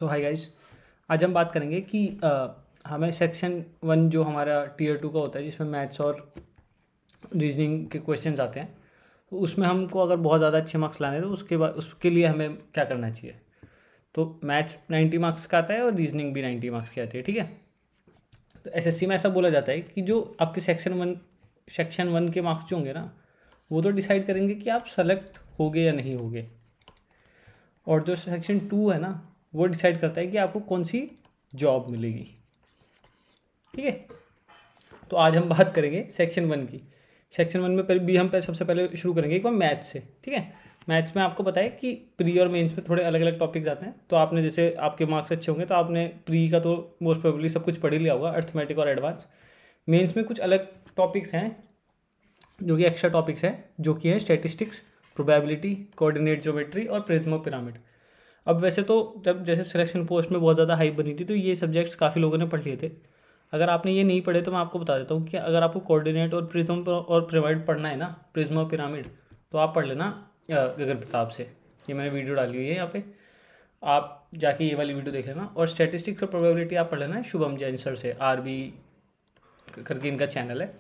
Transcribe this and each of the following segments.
तो hi guys, आज हम बात करेंगे कि हमें सेक्शन 1 जो हमारा टीयर 2 का होता है जिसमें मैथ्स और रीजनिंग के क्वेश्चंस आते हैं, तो उसमें हमको अगर बहुत ज़्यादा अच्छे मार्क्स लाने हैं तो उसके बाद उसके लिए हमें क्या करना चाहिए। तो मैथ्स 90 मार्क्स का आता है और रीजनिंग भी 90 मार्क्स की आती है, ठीक है। तो एसएससी में ऐसा बोला जाता है कि जो आपके सेक्शन वन के मार्क्स जो होंगे ना, वो तो डिसाइड करेंगे कि आप सेलेक्ट होगे या नहीं होगे, और जो सेक्शन 2 है ना, वो डिसाइड करता है कि आपको कौन सी जॉब मिलेगी, ठीक है। तो आज हम बात करेंगे सेक्शन 1 की। सेक्शन 1 में हम सबसे पहले शुरू करेंगे एक बार मैथ्स से, ठीक है। मैथ्स में आपको पता है कि प्री और मेंस में थोड़े अलग अलग टॉपिक्स आते हैं। तो आपने जैसे आपके मार्क्स अच्छे होंगे तो आपने प्री का तो मोस्ट प्रोबेबली सब कुछ पढ़ ही लिया होगा, अर्थमेटिक और एडवांस। मेंस में कुछ अलग टॉपिक्स हैं जो कि एक्स्ट्रा टॉपिक्स हैं, जो कि है स्टैटिस्टिक्स, प्रोबेबिलिटी, कोऑर्डिनेट ज्योमेट्री और प्रिज्म पिरामिड। अब वैसे तो जब जैसे सिलेक्शन पोस्ट में बहुत ज़्यादा हाइप बनी थी तो ये सब्जेक्ट्स काफ़ी लोगों ने पढ़ लिए थे। अगर आपने ये नहीं पढ़े तो मैं आपको बता देता हूँ कि अगर आपको कोऑर्डिनेट और प्रिज्म और पिरामिड पढ़ना है ना, प्रिज्म और पिरामिड, तो आप पढ़ लेना गगन प्रताप से। ये मैंने वीडियो डाली हुई है यहाँ पे, आप जाके ये वाली वीडियो देख लेना। और स्टैटिस्टिक्स और प्रोबेबिलिटी आप पढ़ लेना शुभम जैन सर से, आरबी करके इनका चैनल है।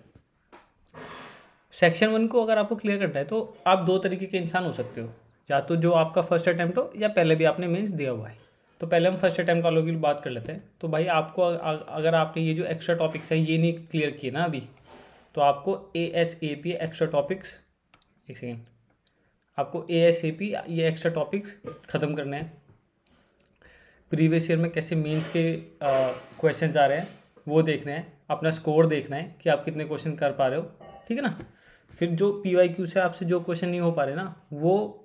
सेक्शन 1 को अगर आपको क्लियर करना है तो आप दो तरीके के इंसान हो सकते हो, या तो जो आपका फर्स्ट अटैम्प्ट हो या पहले भी आपने मेंस दिया हुआ है। तो पहले हम फर्स्ट अटैम्प्ट वालों की बात कर लेते हैं। तो भाई आपको अगर आपने ये जो एक्स्ट्रा टॉपिक्स हैं ये नहीं क्लियर किए ना अभी, तो आपको ASAP एक्स्ट्रा टॉपिक्स, एक सेकेंड, आपको ASAP ये एक्स्ट्रा टॉपिक्स ख़त्म करने हैं। प्रीवियस ईयर में कैसे मेंस के क्वेश्चन आ रहे हैं वो देखने हैं, अपना स्कोर देखना है कि आप कितने क्वेश्चन कर पा रहे हो, ठीक है ना। फिर जो PYQ से आपसे जो क्वेश्चन नहीं हो पा रहे ना, वो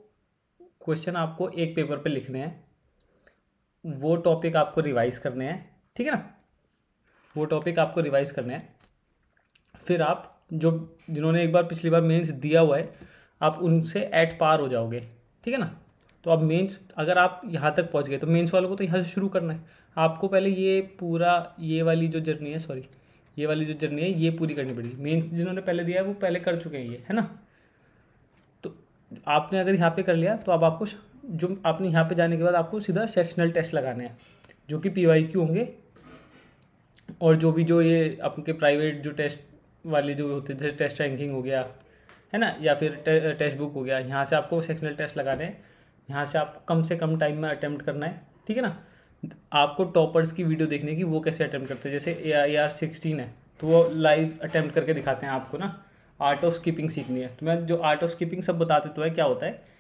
क्वेश्चन आपको एक पेपर पे लिखने हैं, वो टॉपिक आपको रिवाइज करने हैं, ठीक है ना। वो टॉपिक आपको रिवाइज करने हैं। फिर आप जो जिन्होंने एक बार पिछली बार मेंस दिया हुआ है, आप उनसे एट पार हो जाओगे, ठीक है ना। तो अब मेंस अगर आप यहाँ तक पहुँच गए तो मेंस वालों को तो यहाँ से शुरू करना है। आपको पहले ये पूरा ये वाली जो जर्नी है, सॉरी, ये वाली जो जर्नी है ये पूरी करनी पड़ेगी। मेंस जिन्होंने पहले दिया है वो पहले कर चुके हैं ये, है ना। तो आपने अगर यहाँ पे कर लिया तो अब आपको जो आपने यहाँ पे जाने के बाद आपको सीधा सेक्शनल टेस्ट लगाने हैं, जो कि PYQ होंगे। और जो भी जो ये आपके प्राइवेट जो टेस्ट वाले जो होते हैं, जैसे टेस्ट रैंकिंग हो गया, है ना, या फिर टेक्स्ट बुक हो गया, यहाँ से आपको सेक्शनल टेस्ट लगाने हैं। यहाँ से आपको कम से कम टाइम में अटैम्प्ट करना है, ठीक है ना। आपको टॉपर्स की वीडियो देखने की, वो कैसे अटैम्प्ट करते हैं। जैसे AR16 है तो वो लाइव अटैम्प्ट करके दिखाते हैं आपको ना। आर्ट ऑफ स्किपिंग सीखनी है तो मैं जो आर्ट ऑफ स्किपिंग सब बताते तो है क्या होता है,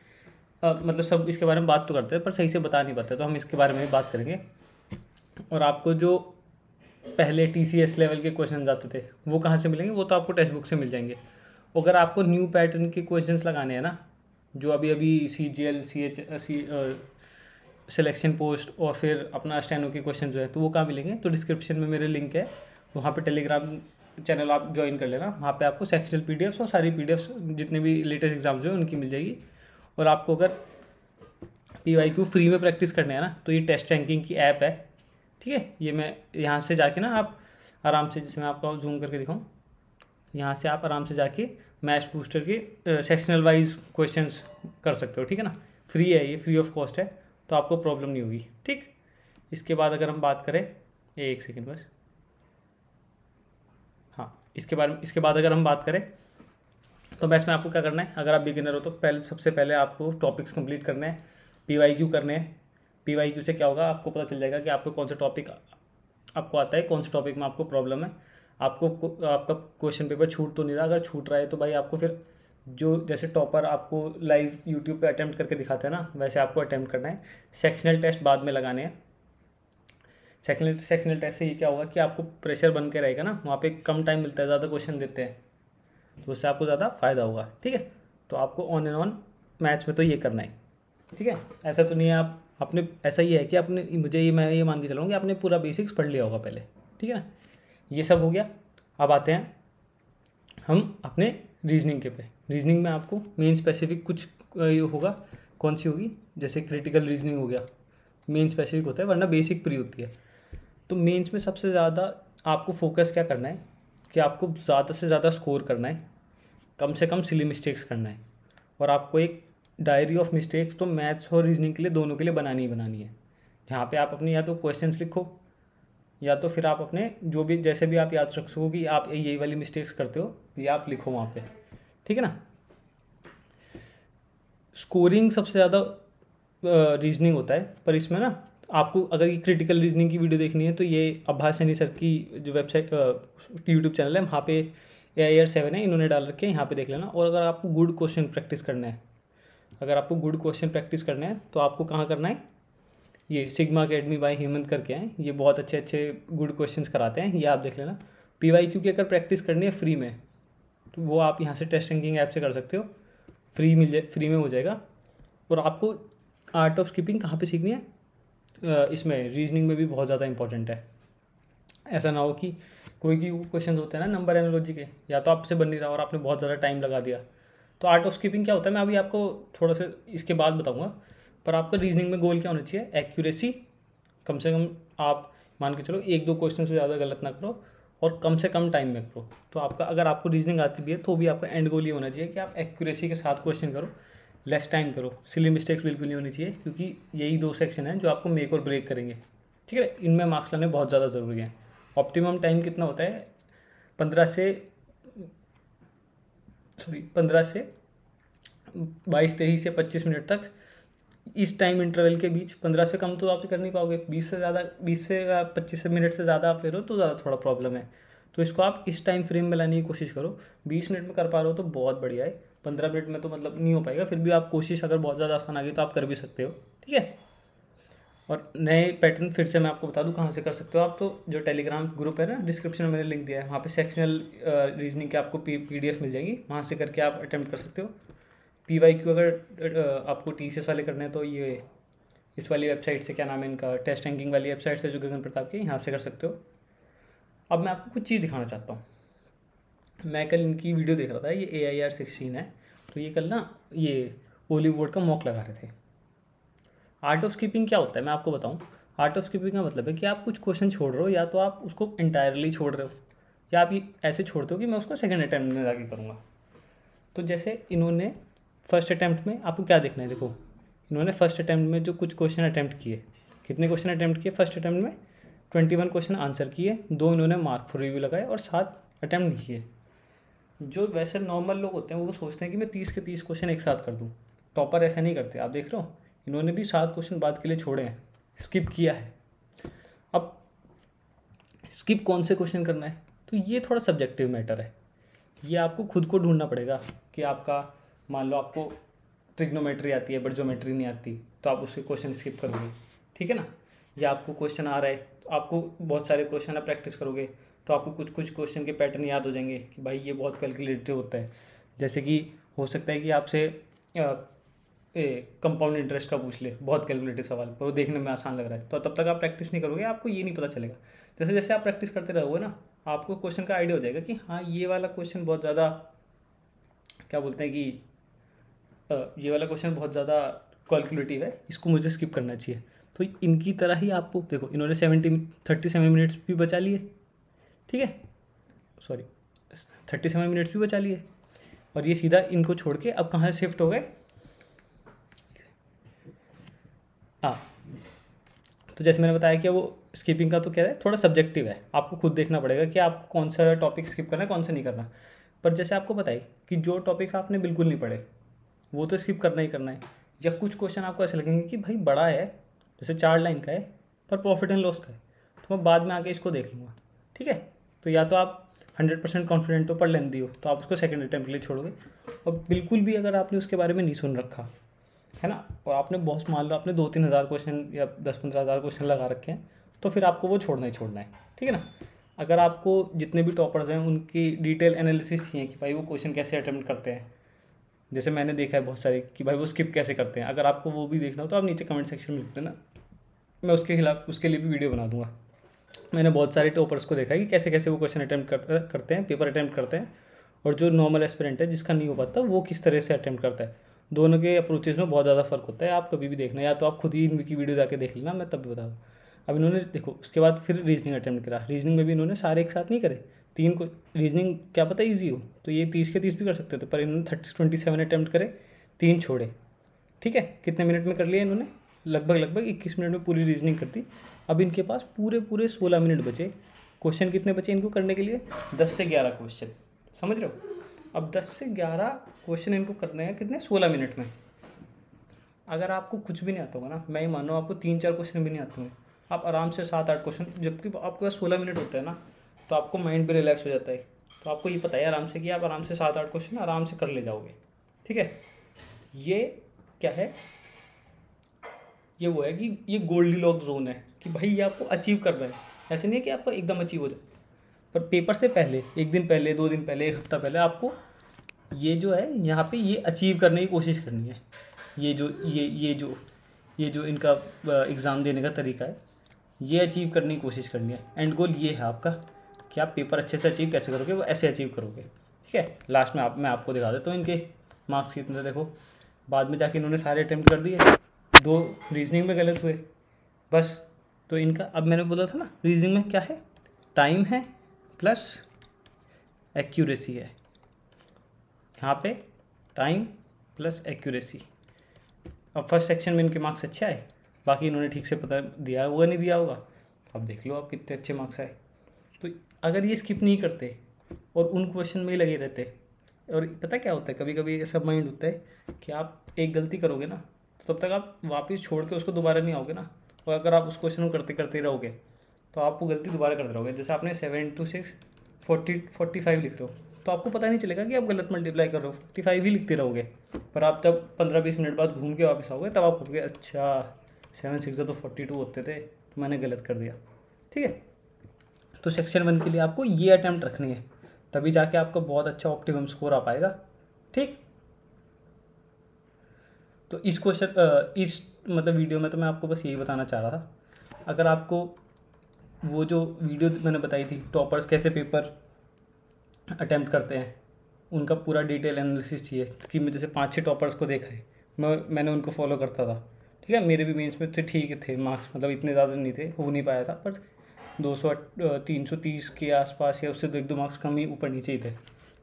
मतलब सब इसके बारे में बात तो करते हैं पर सही से बता नहीं पाते, तो हम इसके बारे में भी बात करेंगे। और आपको जो पहले TCS लेवल के क्वेश्चन आते थे वो कहाँ से मिलेंगे, वो तो आपको टेक्स्ट बुक से मिल जाएंगे। अगर आपको न्यू पैटर्न के क्वेश्चंस लगाने हैं ना, जो अभी अभी CGL सिलेक्शन पोस्ट और फिर अपना स्टेनो के क्वेश्चन जो है, तो वो कहाँ मिलेंगे, तो डिस्क्रिप्शन में मेरे लिंक है, वहाँ पे टेलीग्राम चैनल आप ज्वाइन कर लेना। वहाँ पे आपको सेक्शनल PDFs और सारी PDFs जितने भी लेटेस्ट एग्जाम्स हैं उनकी मिल जाएगी। और आपको अगर PYQ फ्री में प्रैक्टिस करने हैं ना, तो ये टेस्ट रैंकिंग की ऐप है, ठीक है। ये मैं यहाँ से जाके ना आप आराम से, जैसे मैं आपको जूम करके दिखाऊँ, यहाँ से आप आराम से जाके मैथ्स बूस्टर के सेक्शनल वाइज क्वेश्चंस कर सकते हो, ठीक है ना। फ्री है ये, फ्री ऑफ कॉस्ट है, तो आपको प्रॉब्लम नहीं होगी, ठीक। इसके बाद अगर हम बात करें, एक सेकेंड बस, हाँ, इसके बाद अगर हम बात करें तो मैथ्स में आपको क्या करना है। अगर आप बिगिनर हो तो सबसे पहले आपको टॉपिक्स कंप्लीट करने हैं, PYQ करने हैं। PYQ से क्या होगा, आपको पता चल जाएगा कि आपको कौन सा टॉपिक आपको आता है, कौन से टॉपिक में आपको प्रॉब्लम है। आपका क्वेश्चन पेपर छूट तो नहीं रहा, अगर छूट रहा है तो भाई आपको फिर जो जैसे टॉपर आपको लाइव यूट्यूब पे अटैम्प्ट करके दिखाते हैं ना, वैसे आपको अटैम्प्ट करना है। सेक्शनल टेस्ट बाद में लगाने हैं। सेक्शनल टेस्ट से ये क्या होगा कि आपको प्रेशर बन के रहेगा ना, वहाँ पे कम टाइम मिलता है, ज़्यादा क्वेश्चन देते हैं, तो उससे आपको ज़्यादा फ़ायदा होगा, ठीक है। तो आपको ऑन एंड ऑन मैथ्स में तो ये करना है, ठीक है। ऐसा तो नहीं है आपने ऐसा ही है कि आपने मैं ये मान के चलूँगा कि आपने पूरा बेसिक्स पढ़ लिया होगा पहले, ठीक है ना। ये सब हो गया। अब आते हैं हम अपने रीजनिंग के पे। रीजनिंग में आपको मेन स्पेसिफिक कुछ ये होगा, कौन सी होगी, जैसे क्रिटिकल रीजनिंग हो गया, मेन स्पेसिफिक होता है, वरना बेसिक प्री होती है। तो मेंस में सबसे ज़्यादा आपको फोकस क्या करना है कि आपको ज़्यादा से ज़्यादा स्कोर करना है, कम से कम सिली मिस्टेक्स करना है। और आपको एक डायरी ऑफ मिस्टेक्स तो मैथ्स और रीजनिंग के लिए दोनों के लिए बनानी ही बनानी है, जहाँ पे आप अपनी या तो क्वेश्चंस लिखो या तो फिर आप अपने जो भी जैसे भी आप याद रख सको कि आप यही वाली मिस्टेक्स करते हो ये आप लिखो वहाँ पे, ठीक है ना। स्कोरिंग सबसे ज़्यादा रीजनिंग होता है, पर इसमें ना आपको अगर ये क्रिटिकल रीजनिंग की वीडियो देखनी है तो ये अब्बास सैनी सर की जो वेबसाइट यूट्यूब चैनल है वहाँ पे AIR 7 है, इन्होंने डाल रखे हैं, यहाँ पे देख लेना। और अगर आपको गुड क्वेश्चन प्रैक्टिस करना है, अगर आपको गुड क्वेश्चन प्रैक्टिस करना है तो आपको कहाँ करना है, ये सिग्मा अकेडमी बाय हेमंत करके हैं, ये बहुत अच्छे अच्छे गुड क्वेश्चंस कराते हैं, ये आप देख लेना। PYQ की अगर प्रैक्टिस करनी है फ्री में तो वो आप यहाँ से टेस्ट रैंकिंग ऐप से कर सकते हो, फ्री में हो जाएगा। और आपको आर्ट ऑफ स्किपिंग कहाँ पे सीखनी है, इसमें रीजनिंग में भी बहुत ज़्यादा इंपॉर्टेंट है। ऐसा ना हो कि कोई भी क्वेश्चन होते हैं ना नंबर एनालॉजी के, या तो आपसे बन नहीं रहा और आपने बहुत ज़्यादा टाइम लगा दिया। तो आर्ट ऑफ स्किपिंग क्या होता है मैं अभी आपको थोड़ा सा इसके बाद बताऊँगा, पर आपका रीजनिंग में गोल क्या होना चाहिए, एक्यूरेसी। कम से कम आप मान के चलो 1-2 क्वेश्चन से ज़्यादा गलत ना करो और कम से कम टाइम में करो। तो आपका अगर आपको रीजनिंग आती भी है तो भी आपका एंड गोल ये होना चाहिए कि आप एक्यूरेसी के साथ क्वेश्चन करो, लेस टाइम करो, सिली मिस्टेक्स बिल्कुल नहीं होनी चाहिए, क्योंकि यही 2 सेक्शन हैं जो आपको मेक और ब्रेक करेंगे, ठीक है। इनमें मार्क्स लाने बहुत ज़्यादा ज़रूरी है। ऑप्टिमम टाइम कितना होता है, 15 से 22-23 से 25 मिनट तक। इस टाइम इंटरवल के बीच 15 से कम तो आप कर नहीं पाओगे, 20 से 25 मिनट से ज़्यादा आप ले रहे हो तो ज़्यादा थोड़ा प्रॉब्लम है। तो इसको आप इस टाइम फ्रेम में लाने की कोशिश करो। 20 मिनट में कर पा रहे हो तो बहुत बढ़िया है, 15 मिनट में तो मतलब नहीं हो पाएगा, फिर भी आप कोशिश अगर बहुत ज़्यादा आसान आ गई तो आप कर भी सकते हो, ठीक है। और नए पैटर्न फिर से मैं आपको बता दूं कहाँ से कर सकते हो आप, तो जो टेलीग्राम ग्रुप है ना, डिस्क्रिप्शन में मैंने लिंक दिया है, वहाँ पे सेक्शनल रीजनिंग के आपको PDF मिल जाएगी, वहाँ से करके आप अटेम्प्ट कर सकते हो। PYQ अगर आपको TCS वाले करने हैं तो ये इस वाली वेबसाइट से, क्या नाम है इनका, टेस्ट रैंकिंग वाली वेबसाइट से जो गगन प्रताप की, यहाँ से कर सकते हो। अब मैं आपको कुछ चीज़ दिखाना चाहता हूँ। मैं कल इनकी वीडियो देख रहा था, ये AIR 16 है, तो ये कल ना ये ओलिव बोर्ड का मॉक लगा रहे थे। आर्ट ऑफ स्किपिंग क्या होता है मैं आपको बताऊं। आर्ट ऑफ स्किपिंग का मतलब है कि आप कुछ क्वेश्चन छोड़ रहे हो, या तो आप उसको इंटायरली छोड़ रहे हो या आप ये ऐसे छोड़ते हो कि मैं उसको सेकंड अटैम्प्ट में जाके करूँगा। तो जैसे इन्होंने फर्स्ट अटैम्प्ट में आपको क्या देखना है, देखो इन्होंने फर्स्ट अटैम्प्ट में जो कुछ क्वेश्चन अटैम्प्ट किए, कितने क्वेश्चन अटैम्प्ट किए फर्स्ट अटैम्प्ट में, 21 क्वेश्चन आंसर किए, 2 इन्होंने मार्क फॉर रिव्यू लगाए और 7 अटैम्प्ट नहीं किए। जो वैसे नॉर्मल लोग होते हैं वो सोचते हैं कि मैं 30 के 30 क्वेश्चन एक साथ कर दूँ, टॉपर ऐसा नहीं करते। आप देख रहे हो इन्होंने भी 7 क्वेश्चन बाद के लिए छोड़े हैं, स्किप किया है। अब स्किप कौन से क्वेश्चन करना है, तो ये थोड़ा सब्जेक्टिव मैटर है, ये आपको खुद को ढूंढना पड़ेगा कि आपका, मान लो आपको ट्रिग्नोमेट्री आती है बट ज्योमेट्री नहीं आती तो आप उसके क्वेश्चन स्किप करोगे, ठीक है ना। या आपको क्वेश्चन आ रहा है तो आपको बहुत सारे क्वेश्चन आप प्रैक्टिस करोगे तो आपको कुछ कुछ क्वेश्चन के पैटर्न याद हो जाएंगे कि भाई ये बहुत कैलकुलेटिव होता है। जैसे कि हो सकता है कि आपसे कंपाउंड इंटरेस्ट का पूछ ले, बहुत कैलकुलेटिव सवाल, पर वो देखने में आसान लग रहा है, तो तब तक आप प्रैक्टिस नहीं करोगे, आपको ये नहीं पता चलेगा। जैसे जैसे आप प्रैक्टिस करते रहोगे ना, आपको क्वेश्चन का आइडिया हो जाएगा कि हाँ ये वाला क्वेश्चन बहुत ज़्यादा, क्या बोलते हैं कि ये वाला क्वेश्चन बहुत ज़्यादा कैलकुलेटिव है, इसको मुझे स्किप करना चाहिए। तो इनकी तरह ही आपको देखो, इन्होंने 37 मिनट्स भी बचा लिए, ठीक है, सॉरी 37 मिनट्स भी बचा लिए, और ये सीधा इनको छोड़ के अब कहाँ से शिफ्ट हो गए, हाँ। तो जैसे मैंने बताया कि वो स्किपिंग का तो क्या है, थोड़ा सब्जेक्टिव है, आपको खुद देखना पड़ेगा कि आपको कौन सा टॉपिक स्किप करना है कौन सा नहीं करना। पर जैसे आपको पता है कि जो टॉपिक आपने बिल्कुल नहीं पढ़े वो तो स्किप करना ही करना है, या कुछ क्वेश्चन आपको ऐसे लगेंगे कि भाई बड़ा है, जैसे 4 लाइन का है पर प्रॉफिट एंड लॉस का है, तो मैं बाद में आके इसको देख लूँगा, ठीक है। तो या तो आप 100% कॉन्फिडेंट हो, पढ़ लेंदी हो, तो आप उसको सेकंड अटैम्प्ट के लिए छोड़ोगे। और बिल्कुल भी अगर आपने उसके बारे में नहीं सुन रखा है ना, और आपने बहुत, मान लो आपने 2-3 हज़ार क्वेश्चन या 10-15 हज़ार क्वेश्चन लगा रखे हैं, तो फिर आपको वो छोड़ना ही छोड़ना है, ठीक है ना। अगर आपको जितने भी टॉपर्स हैं उनकी डिटेल एनालिसिस चाहिए कि भाई वो क्वेश्चन कैसे अटैम्प्ट करते हैं, जैसे मैंने देखा है बहुत सारे कि भाई वो स्किप कैसे करते हैं, अगर आपको वो भी देखना हो तो आप नीचे कमेंट सेक्शन में लिख देना, मैं उसके लिए भी वीडियो बना दूंगा। मैंने बहुत सारे टॉपर्स को देखा है कि कैसे कैसे वो क्वेश्चन अटैम्प्ट करते हैं, पेपर अटैम्प्ट करते हैं, और जो नॉर्मल एस्पिरेंट है जिसका नहीं हो पाता वो किस तरह से अटैम्प्ट करता है। दोनों के अप्रोचेज में बहुत ज़्यादा फ़र्क होता है, आप कभी भी देखना, या तो आप खुद ही इनकी वीडियो जाके देख लेना, मैं तब भी बता दूँ। अब इन्होंने देखो उसके बाद फिर रीजनिंग अटैम्प्ट करा, रीजनिंग में भी इन्होंने सारे एक साथ नहीं करे, 3 को रीजनिंग क्या पता ईजी हो तो ये 30 के 30 भी कर सकते थे, पर इन्होंने 27 अटैम्प्ट करे, 3 छोड़े, ठीक है। कितने मिनट में कर लिया इन्होंने, लगभग 21 मिनट में पूरी रीजनिंग कर दी। अब इनके पास पूरे 16 मिनट बचे। क्वेश्चन कितने बचे इनको करने के लिए? 10 से 11 क्वेश्चन, समझ रहे हो? अब 10 से 11 क्वेश्चन इनको करने हैं कितने? 16 मिनट में। अगर आपको कुछ भी नहीं आता होगा ना, मैं ही मानो आपको 3-4 क्वेश्चन भी नहीं आते होंगे, आप आराम से 7-8 क्वेश्चन, जबकि आपके पास 16 मिनट होता है ना, तो आपको माइंड भी रिलैक्स हो जाता है। तो आपको ये पता है आराम से कि आप आराम से 7-8 क्वेश्चन आराम से कर ले जाओगे। ठीक है, ये क्या है? ये वो है कि ये गोल्डीलॉक्स जोन है कि भाई ये आपको अचीव करना है। ऐसे नहीं है कि आपको एकदम अचीव हो जाए, पर पेपर से पहले 1 दिन पहले, 2 दिन पहले, 1 हफ्ता पहले आपको ये जो है यहाँ पे ये अचीव करने की कोशिश करनी है। ये जो इनका एग्ज़ाम देने का तरीका है, ये अचीव करने की कोशिश करनी है। एंड गोल ये है आपका कि आप पेपर अच्छे से अचीव कैसे करोगे, वो ऐसे अचीव करोगे। ठीक है, लास्ट में मैं आपको दिखा देता हूँ इनके मार्क्स कितने। देखो, बाद में जाके इन्होंने सारे अटैम्प्ट कर दिए, 2 रीजनिंग में गलत हुए बस। तो इनका, अब मैंने बोला था ना रीजनिंग में क्या है, टाइम है प्लस एक्यूरेसी है। यहाँ पे टाइम प्लस एक्यूरेसी। अब फर्स्ट सेक्शन में इनके मार्क्स अच्छे आए, बाकी इन्होंने ठीक से पता दिया होगा नहीं दिया होगा। अब देख लो आप कितने अच्छे मार्क्स आए। तो अगर ये स्किप नहीं करते और उन क्वेश्चन में ही लगे रहते, और पता क्या होता है, कभी कभी ऐसा माइंड होता है कि आप एक गलती करोगे ना, तो तब तक आप वापस छोड़ के उसको दोबारा नहीं आओगे ना। और अगर आप उस क्वेश्चन को करते करते रहोगे तो आप वो गलती दोबारा करते रहोगे। जैसे आपने 7 × 6 45 लिख रहे हो, तो आपको पता नहीं चलेगा कि आप गलत मल्टीप्लाई कर रहे हो, 45 ही लिखते रहोगे। पर आप जब 15-20 मिनट बाद घूम के वापस आओगे, तब आप कहोगे अच्छा 7 × 6 तो 42 होते थे, तो मैंने गलत कर दिया। ठीक है, तो सेक्शन 1 के लिए आपको ये अटैम्प्ट रखनी है, तभी जाके आपका बहुत अच्छा ऑप्टिमम स्कोर आ पाएगा। ठीक, तो इस क्वेश्चन इस मतलब वीडियो में तो मैं आपको बस यही बताना चाह रहा था। अगर आपको वो जो वीडियो मैंने बताई थी, टॉपर्स कैसे पेपर अटैम्प्ट करते हैं, उनका पूरा डिटेल एनालिसिस चाहिए, कि मैं जैसे 5-6 टॉपर्स को देखा है, मैंने उनको फॉलो करता था। ठीक है, मेरे भी मेंस में थे, ठीक थे मार्क्स, मतलब इतने ज़्यादा नहीं थे, हो नहीं पाया था, पर 330 के आसपास या उससे 1-2 मार्क्स कम ही ऊपर नीचे ही थे।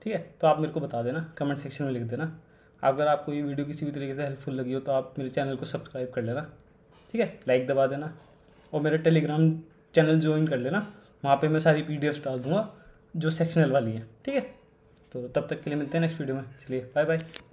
ठीक है, तो आप मेरे को बता देना, कमेंट सेक्शन में लिख देना। अगर आपको ये वीडियो किसी भी तरीके से हेल्पफुल लगी हो तो आप मेरे चैनल को सब्सक्राइब कर लेना। ठीक है, लाइक दबा देना, और मेरा टेलीग्राम चैनल ज्वाइन कर लेना। वहाँ पे मैं सारी पीडीएफ डाल दूँगा जो सेक्शनल वाली है। ठीक है, तो तब तक के लिए मिलते हैं नेक्स्ट वीडियो में। चलिए, बाय बाय।